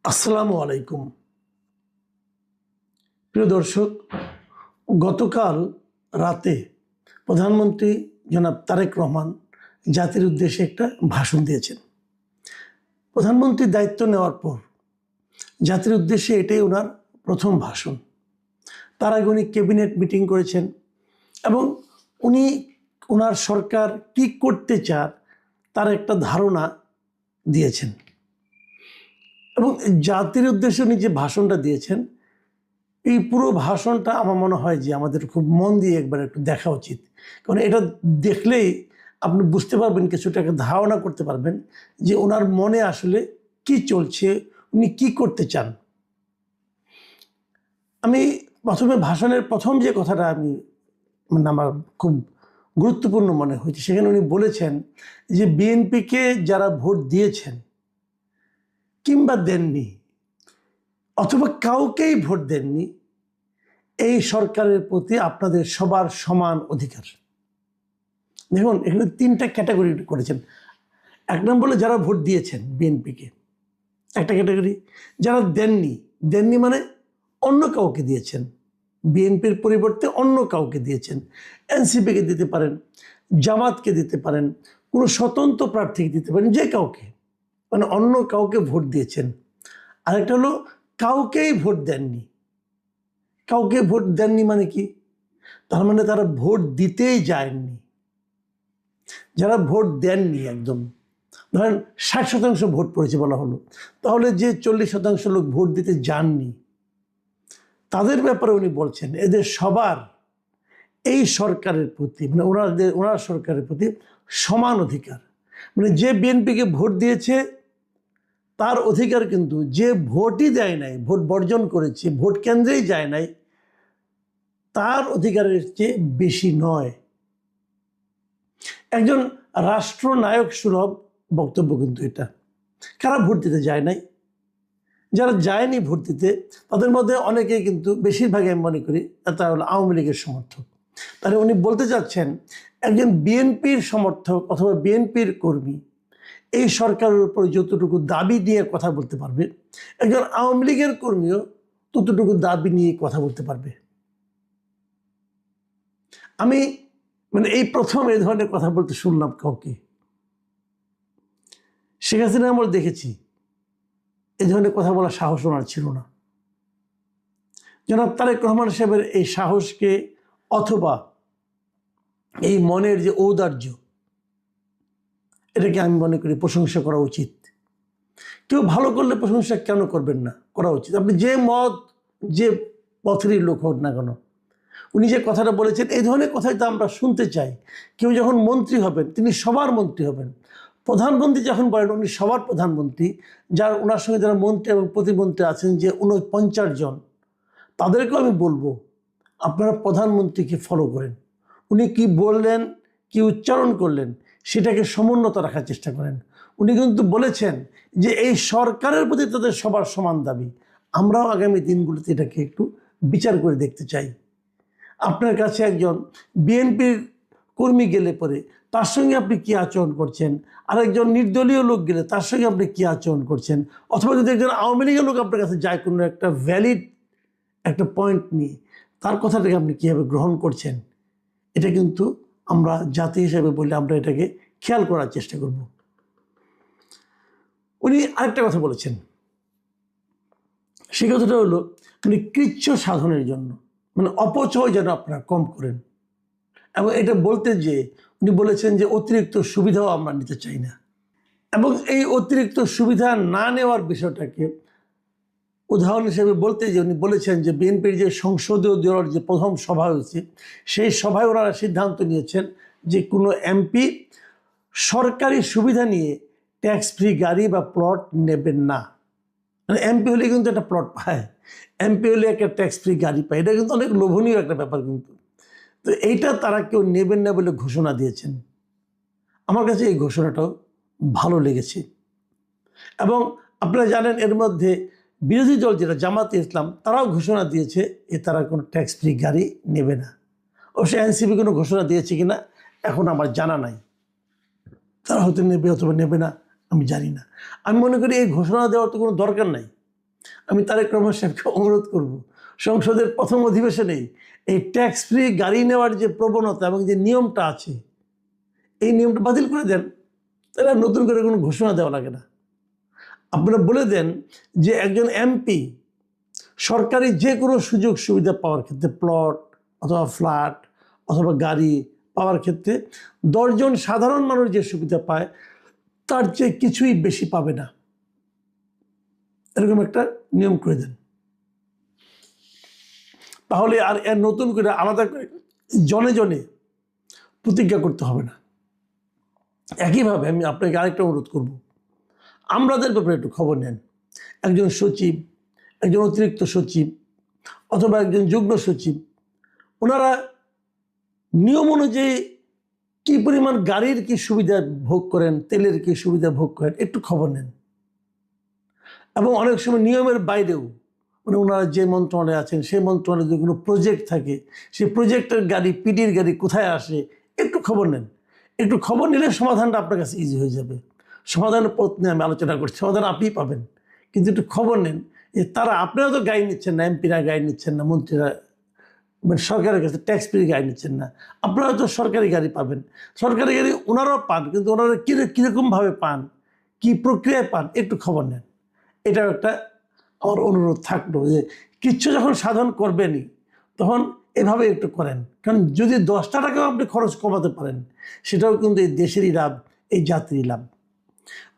আসসালামু আলাইকুম। প্রিয় দর্শক, গতকাল রাতে প্রধানমন্ত্রী জনাব তারেক রহমান জাতির উদ্দেশ্যে একটা ভাষণ দিয়েছেন। প্রধানমন্ত্রীর দায়িত্ব নেওয়ার পর জাতির উদ্দেশ্যে এটাই ওনার প্রথম ভাষণ। তার আগে উনি ক্যাবিনেট মিটিং করেছেন এবং উনি ওনার সরকার কী করতে চান তার একটা ধারণা দিয়েছেন। এবং জাতির উদ্দেশ্যে উনি যে ভাষণটা দিয়েছেন, এই পুরো ভাষণটা আমার মনে হয় যে আমাদের খুব মন দিয়ে একবার একটু দেখা উচিত। কারণ এটা দেখলেই আপনি বুঝতে পারবেন, কিছুটা একটা ধারণা করতে পারবেন যে ওনার মনে আসলে কি চলছে, উনি কি করতে চান। আমি প্রথমে ভাষণের প্রথম যে কথাটা আমার খুব গুরুত্বপূর্ণ মনে হয়েছে, সেখানে উনি বলেছেন যে বিএনপিকে যারা ভোট দিয়েছেন কিংবা দেননি অথবা কাউকেই ভোট দেননি, এই সরকারের প্রতি আপনাদের সবার সমান অধিকার। দেখুন, এখানে তিনটা ক্যাটাগরি করেছেন। এক নম্বরে যারা ভোট দিয়েছেন বিএনপিকে, একটা ক্যাটাগরি। যারা দেননি মানে অন্য কাউকে দিয়েছেন, বিএনপির পরিবর্তে অন্য কাউকে দিয়েছেন। এনসিপিকে দিতে পারেন, জামাতকে দিতে পারেন, কোনো স্বতন্ত্র প্রার্থীকে দিতে পারেন, যে কাউকে, মানে অন্য কাউকে ভোট দিয়েছেন। আরেকটা হলো কাউকেই ভোট দেননি। কাউকে ভোট দেননি মানে কি? তার মানে তারা ভোট দিতেই যায়নি। যারা ভোট দেননি, একদম ধরেন 60% ভোট পড়েছে বলা হলো, তাহলে যে 40% লোক ভোট দিতে যাননি, তাদের ব্যাপারে উনি বলছেন এদের সবার এই সরকারের প্রতি, মানে ওনার সরকারের প্রতি সমান অধিকার। মানে যে বিএনপিকে ভোট দিয়েছে তার অধিকার কিন্তু যে ভোটই দেয় নাই, ভোট বর্জন করেছে, ভোট কেন্দ্রেই যায় নাই, তার অধিকারের চেয়ে বেশি নয়। একজন রাষ্ট্রনায়ক সুলভ বক্তব্য কিন্তু এটা। কারা ভোট দিতে যায় নাই? যারা যায়নি ভোট দিতে, তাদের মধ্যে অনেকেই কিন্তু, বেশিরভাগই আমি মনে করি তারা হলো আওয়ামী লীগের সমর্থক। তাহলে উনি বলতে চাচ্ছেন একজন বিএনপির সমর্থক অথবা বিএনপির কর্মী এই সরকারের উপর যতটুকু দাবি নিয়ে কথা বলতে পারবে, একজন আওয়ামী লীগের কর্মীও ততটুকু দাবি নিয়ে কথা বলতে পারবে। আমি এই প্রথম এই ধরনের কথা বলতে শুনলাম কাউকে। শেখ হাসিনা আমল দেখেছি এই ধরনের কথা বলার সাহস ওনার ছিল না। জনাব তারেক রহমান সাহেবের এই সাহসকে অথবা এই মনের যে ঔদার্য, এটাকে আমি মনে করি প্রশংসা করা উচিত। কেউ ভালো করলে প্রশংসা কেন করবেন না? করা উচিত। আপনি যে মত, যে পথেরই লোক হোক না কেন, উনি যে কথাটা বলেছেন, এই ধরনের কথাই তো আমরা শুনতে চাই। কেউ যখন মন্ত্রী হবেন, তিনি সবার মন্ত্রী হবেন। প্রধানমন্ত্রী যখন বলেন, উনি সবার প্রধানমন্ত্রী। যার ওনার সঙ্গে যারা মন্ত্রী এবং প্রতিমন্ত্রী আছেন, যে 49 জন, তাদেরকেও আমি বলবো আপনারা প্রধানমন্ত্রীকে ফলো করেন। উনি কি বললেন, কি উচ্চারণ করলেন, সেটাকে সমুন্নত রাখার চেষ্টা করেন। উনি কিন্তু বলেছেন যে এই সরকারের প্রতি তাদের সবার সমান দাবি। আমরাও আগামী দিনগুলোতে এটাকে একটু বিচার করে দেখতে চাই। আপনার কাছে একজন বিএনপির কর্মী গেলে পরে তার সঙ্গে আপনি কী আচরণ করছেন, আরেকজন নির্দলীয় লোক গেলে তার সঙ্গে আপনি কী আচরণ করছেন, অথবা যদি একজন আওয়ামী লীগের লোক আপনার কাছে যায় কোনো একটা ভ্যালিড একটা পয়েন্ট নিয়ে, তার কথাটাকে আপনি কীভাবে গ্রহণ করছেন, এটা কিন্তু আমরা জাতি হিসেবে বললে আমরা এটাকে খেয়াল করার চেষ্টা করব। উনি আরেকটা কথা বলেছেন, সে কথাটা হলো কৃচ্ছ সাধনের জন্য, অপচয় যেন আপনারা কম করেন। এবং এটা বলতে যে উনি বলেছেন যে অতিরিক্ত সুবিধাও আমরা নিতে চাই না। এবং এই অতিরিক্ত সুবিধা না নেওয়ার বিষয়টাকে উদাহরণ হিসেবে বলতে যে উনি বলেছেন যে বিএনপির যে সংসদীয় দলের যে প্রথম সভা হয়েছে, সেই সভায় ওনারা সিদ্ধান্ত নিয়েছেন যে কোনো এমপি সরকারি সুবিধা নিয়ে ট্যাক্স ফ্রি গাড়ি বা প্লট নেবেন না। এমপি হলে কিন্তু একটা প্লট পায়, এমপি হলে একটা ট্যাক্স ফ্রি গাড়ি পায়। এটা কিন্তু অনেক লোভনীয় একটা ব্যাপার কিন্তু। তো এইটা তারা কেউ নেবেন না বলে ঘোষণা দিয়েছেন। আমার কাছে এই ঘোষণাটাও ভালো লেগেছে। এবং আপনারা জানেন এর মধ্যে বিরোধী দল যেটা জামাতে ইসলাম, তারাও ঘোষণা দিয়েছে যে তারা কোনো ট্যাক্স ফ্রি গাড়ি নেবে না। অবশ্যই এনসিপি কোনো ঘোষণা দিয়েছে কিনা এখন আমার জানা নাই, তারা হয়তো নেবে অথবা নেবে না, আমি জানি না। আমি মনে করি এই ঘোষণা দেওয়ার তো কোনো দরকার নাই। আমি তারেক রহমান সাহেবকে অনুরোধ করব, সংসদের প্রথম অধিবেশনেই এই ট্যাক্স ফ্রি গাড়ি নেওয়ার যে প্রবণতা এবং যে নিয়মটা আছে, এই নিয়মটা বাতিল করে দেন। তাহলে আর নতুন করে কোনো ঘোষণা দেওয়া লাগে না। আপনারা বলে দেন যে একজন এমপি সরকারি যে কোনো সুযোগ সুবিধা পাওয়ার ক্ষেত্রে, প্লট অথবা ফ্ল্যাট অথবা গাড়ি পাওয়ার ক্ষেত্রে 10 জন সাধারণ মানুষ যে সুবিধা পায় তার চেয়ে কিছুই বেশি পাবে না, এরকম একটা নিয়ম করে দেন। তাহলে আর এর নতুন করে আলাদা করে জনে জনে প্রতিজ্ঞা করতে হবে না। একইভাবে আমি আপনাকে আরেকটা অনুরোধ করব, আমলাদের ব্যাপারে একটু খবর নেন। একজন সচিব, একজন অতিরিক্ত সচিব অথবা একজন যুগ্ম সচিব, ওনারা নিয়ম অনুযায়ী কী পরিমাণ গাড়ির কি সুবিধা ভোগ করেন, তেলের কি সুবিধা ভোগ করেন, একটু খবর নেন। এবং অনেক সময় নিয়মের বাইরেও মানে ওনারা যে মন্ত্রণালয়ে আছেন সেই মন্ত্রণালয়ে যদি কোনো প্রজেক্ট থাকে, সেই প্রজেক্টের গাড়ি, পিডির গাড়ি কোথায় আসে একটু খবর নেন। একটু খবর নিলে সমাধানটা আপনার কাছে ইজি হয়ে যাবে। সমাধানের পথ নিয়ে আমি আলোচনা করছি, সমাধান আপনিই পাবেন, কিন্তু একটু খবর নেন যে তারা, আপনারা তো গাড়ি নিচ্ছেন না, এমপিরা গাড়ি নিচ্ছেন না, মন্ত্রীরা মানে সরকারের কাছে ট্যাক্স ফ্রি গাড়ি নিচ্ছেন না, আপনারা তো সরকারি গাড়ি পাবেন। সরকারি গাড়ি ওনারাও পান, কিন্তু ওনারা কীরকমভাবে পান, কী প্রক্রিয়ায় পান, একটু খবর নেন। এটাও একটা আমার অনুরোধ থাকলো যে কিচ্ছু যখন সাধন করবেনই তখন এভাবে একটু করেন। কারণ যদি 10টা টাকাও আপনি খরচ কমাতে পারেন সেটাও কিন্তু এই দেশেরই লাভ, এই জাতিরই লাভ।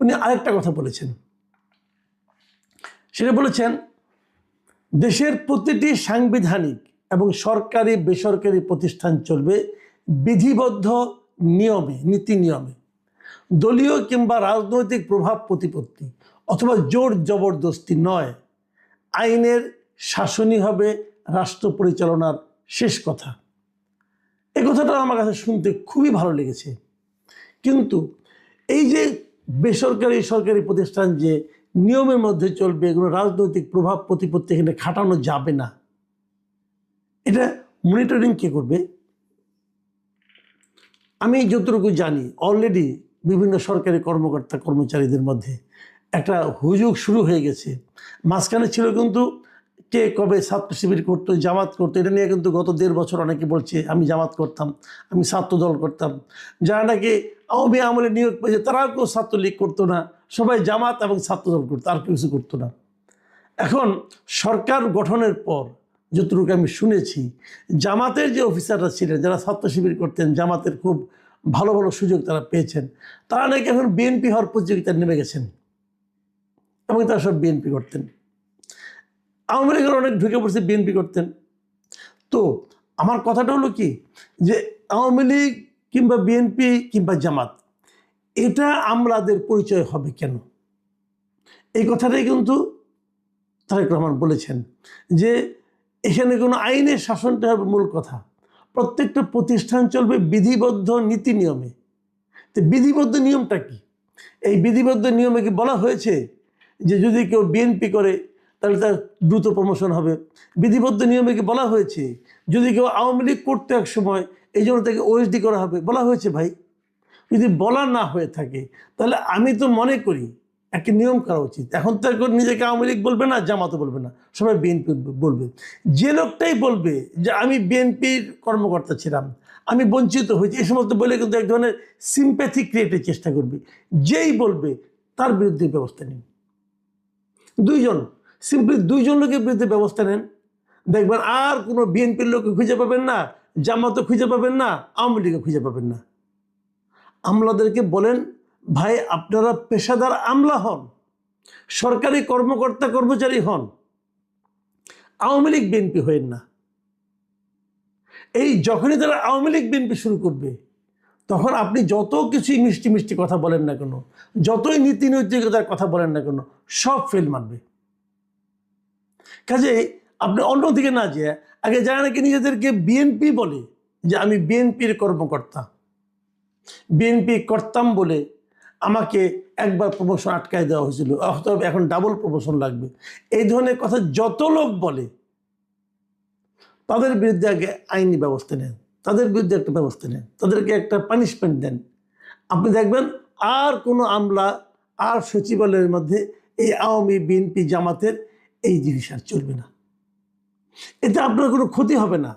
উনি আরেকটা কথা বলেছেন, সেটা বলেছেন দেশের প্রতিটি সাংবিধানিক এবং সরকারি বেসরকারি প্রতিষ্ঠান চলবে বিধিবদ্ধ নিয়মে, নীতি নিয়মে। দলীয় কিংবা রাজনৈতিক প্রভাব প্রতিপত্তি অথবা জোর জবরদস্তি নয়। আইনের শাসনই হবে রাষ্ট্র পরিচালনার শেষ কথা। এই কথাটা আমার কাছে শুনতে খুবই ভালো লেগেছে। কিন্তু এই যে বেসরকারি সরকারি প্রতিষ্ঠান যে নিয়মের মধ্যে চলবে, এগুলো রাজনৈতিক প্রভাব প্রতিপত্তি এখানে খাটানো যাবে না, এটা মনিটরিং কে করবে? আমি যতটুকু জানি অলরেডি বিভিন্ন সরকারি কর্মকর্তা কর্মচারীদের মধ্যে একটা হুজুগ শুরু হয়ে গেছে। মাঝখানে ছিল কিন্তু কে কবে ছাত্র শিবির করতো, জামাত করতো, এটা নিয়ে কিন্তু গত 1.5 বছর অনেকে বলছে আমি জামাত করতাম, আমি ছাত্র দল করতাম। যারা নাকি আওয়ামী আমলে নিয়োগ পেয়েছে তারাও কেউ ছাত্রলীগ করতো না, সবাই জামাত এবং ছাত্র দল করতো, আর কিছু করতো না। এখন সরকার গঠনের পর যতটুকু আমি শুনেছি, জামাতের যে অফিসাররা ছিলেন যারা ছাত্র শিবির করতেন, জামাতের খুব ভালো ভালো সুযোগ তারা পেয়েছেন, তারা নাকি এখন বিএনপি হওয়ার প্রতিযোগিতায় নেমে গেছেন এবং তারা সব বিএনপি করতেন। আওয়ামী লীগের অনেক ঢুকে পড়ছে, বিএনপি করতেন। তো আমার কথাটা হলো কি, যে আওয়ামী লীগ কিংবা বিএনপি কিংবা জামাত, এটা আমলাদের পরিচয় হবে কেন? এই কথাটাই কিন্তু তারেক রহমান বলেছেন যে এখানে কোনো আইনের শাসনটা হবে মূল কথা। প্রত্যেকটা প্রতিষ্ঠান চলবে বিধিবদ্ধ নীতি নিয়মে। তো বিধিবদ্ধ নিয়মটা কি? এই বিধিবদ্ধ নিয়মে কি বলা হয়েছে যে যদি কেউ বিএনপি করে তাহলে তার দ্রুত প্রমোশন হবে? বিধিবদ্ধ নিয়মে কি বলা হয়েছে যদি কেউ আওয়ামী লীগ করতে এক সময় এই জন্য তাকে ওএসডি করা হবে? বলা হয়েছে ভাই? যদি বলা না হয়ে থাকে তাহলে আমি তো মনে করি একটা নিয়ম করা উচিত। এখন তো নিজেকে আওয়ামী লীগ বলবে না, জামাতও বলবে না, সবাই বিএনপি বলবে। যে লোকটাই বলবে যে আমি বিএনপির কর্মকর্তা ছিলাম, আমি বঞ্চিত হয়েছি, এই সমস্ত বলে কিন্তু এক ধরনের সিম্প্যাথি ক্রিয়েটের চেষ্টা করবে। যেই বলবে তার বিরুদ্ধে ব্যবস্থা নিন। সিম্পলি 2জন লোকের বিরুদ্ধে ব্যবস্থা নেন, দেখবেন আর কোনো বিএনপির লোককে খুঁজে পাবেন না, জামাতও খুঁজে পাবেন না, আওয়ামী লীগও খুঁজে পাবেন না। আমলাদেরকে বলেন ভাই আপনারা পেশাদার আমলা হন, সরকারি কর্মকর্তা কর্মচারী হন, আওয়ামী লীগ বিএনপি হয়েন না। এই যখনই তারা আওয়ামী লীগ বিএনপি শুরু করবে তখন আপনি যত কিছুই মিষ্টি মিষ্টি কথা বলেন না কেন, যতই নীতি নৈতিকতার কথা বলেন না কেন, সব ফেল মারবে। কাজে আপনি অন্যদিকে না যেয়ে আগে যারা নাকি নিজেদেরকে বিএনপি বলে যে আমি বিএনপির কর্মকর্তা, বিএনপি করতাম বলে আমাকে একবার প্রমোশন আটকায় দেওয়া হয়েছিল, অথবা এখন ডাবল প্রমোশন লাগবে, এই ধরনের কথা যত লোক বলে তাদের বিরুদ্ধে আগে আইনি ব্যবস্থা নেন, তাদের বিরুদ্ধে একটা ব্যবস্থা নেন, তাদেরকে একটা পানিশমেন্ট দেন। আপনি দেখবেন আর কোনো আমলা আর সচিবালয়ের মধ্যে এই আওয়ামী বিএনপি জামাতের এই জিনিস আর চলবে না। এতে আপনার কোনো ক্ষতি হবে না,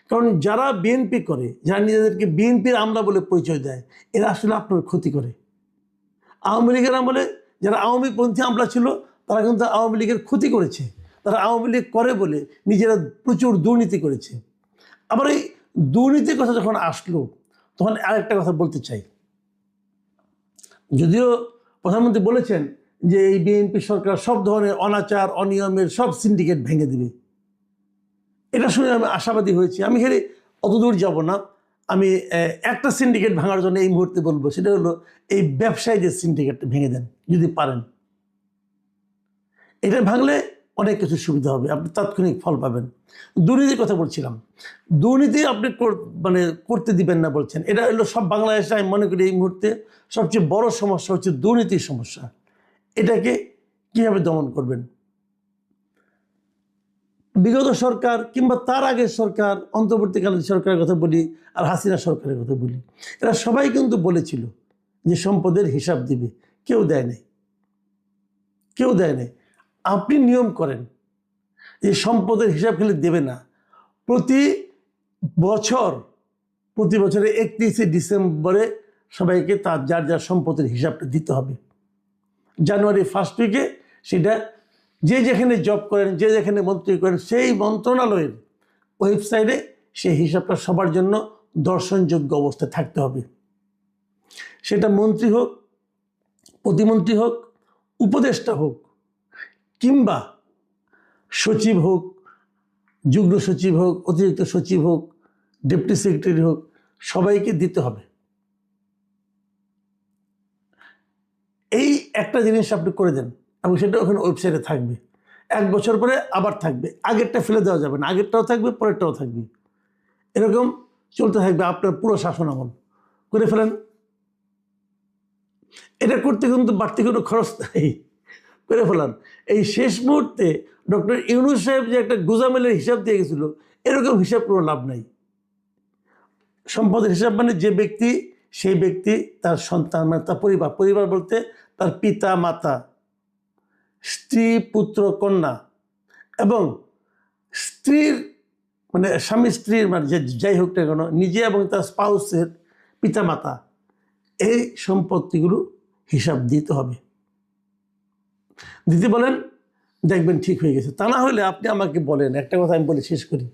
কারণ যারা বিএনপি করে, যারা নিজেদেরকে বিএনপির আমলা বলে পরিচয় দেয়, এরা আসলে আপনার ক্ষতি করে। আওয়ামী লীগের আমলে যারা আওয়ামীপন্থী আমলা ছিল, তারা কিন্তু আওয়ামী লীগের ক্ষতি করেছে। তারা আওয়ামী লীগ করে বলে নিজেরা প্রচুর দুর্নীতি করেছে। আবার এই দুর্নীতির কথা যখন আসলো, তখন আরেকটা কথা বলতে চাই। যদিও প্রধানমন্ত্রী বলেছেন যে এই বিএনপি সরকার সব ধরনের অনাচার অনিয়মের সব সিন্ডিকেট ভেঙে দেবে, এটা শুনে আমি আশাবাদী হয়েছি। আমি হেরে অত দূর যাব না। আমি একটা সিন্ডিকেট ভাঙার জন্য এই মুহূর্তে বলবো, সেটা হলো এই ব্যবসায়ীদের সিন্ডিকেটটা ভেঙে দেন যদি পারেন। এটা ভাঙলে অনেক কিছু সুবিধা হবে, আপনি তাৎক্ষণিক ফল পাবেন। দুর্নীতির কথা বলছিলাম, দুর্নীতি আপনি মানে করতে দিবেন না বলছেন। এটা হলো সব বাংলাদেশে আমি মনে করি এই মুহূর্তে সবচেয়ে বড় সমস্যা হচ্ছে দুর্নীতির সমস্যা। এটাকে কীভাবে দমন করবেন? বিগত সরকার কিংবা তার আগের সরকার, অন্তর্বর্তীকালীন সরকারের কথা বলি আর হাসিনা সরকারের কথা বলি, এরা সবাই কিন্তু বলেছিল যে সম্পদের হিসাব দিবে, কেউ দেয় নাই, কেউ দেয় নাই। আপনি নিয়ম করেন যে সম্পদের হিসাব খেলে দেবে না, প্রতি বছরে 31শে ডিসেম্বরে সবাইকে তার যার যার সম্পদের হিসাবটা দিতে হবে। জানুয়ারি ফার্স্ট উইকে সেটা যে যেখানে জব করেন, যে যেখানে মন্ত্রী করেন, সেই মন্ত্রণালয়ের ওয়েবসাইটে সেই হিসাবটা সবার জন্য দর্শনযোগ্য অবস্থায় থাকতে হবে। সেটা মন্ত্রী হোক, প্রতিমন্ত্রী হোক, উপদেষ্টা হোক, কিংবা সচিব হোক, যুগ্ম সচিব হোক, অতিরিক্ত সচিব হোক, ডেপুটি সেক্রেটারি হোক, সবাইকে দিতে হবে। এই একটা জিনিস আপনি করে দেন এবং সেটা ওখানে ওয়েবসাইটে থাকবে। 1 বছর পরে আবার থাকবে, আগেরটা ফেলে দেওয়া যাবে না, আগেরটাও থাকবে, পরেরটাও থাকবে। এরকম চলতে থাকবে আপনার পুরো শাসন আমল। করে ফেলেন। এটা করতে কিন্তু বাড়তি কোনো খরচ নেই, করে ফেলান। এই শেষ মুহূর্তে ডক্টর ইউনূস সাহেব যে একটা গুজামেলের হিসাব দিয়ে গেছিল, এরকম হিসাব কোনো লাভ নাই। সম্পদের হিসাব মানে যে ব্যক্তি, সেই ব্যক্তি তার সন্তান, মানে তার পরিবার, পরিবার বলতে তার পিতা মাতা, স্ত্রী পুত্র কন্যা এবং স্ত্রীর মানে স্বামী স্ত্রীর মানে যাই হোক না কেন, নিজে এবং তার স্পাউসের পিতা মাতা, এই সম্পত্তিগুলো হিসাব দিতে হবে। দিতে বলেন, দেখবেন ঠিক হয়ে গেছে। তা না হলে আপনি আমাকে বলেন, একটা কথা আমি বলে শেষ করি,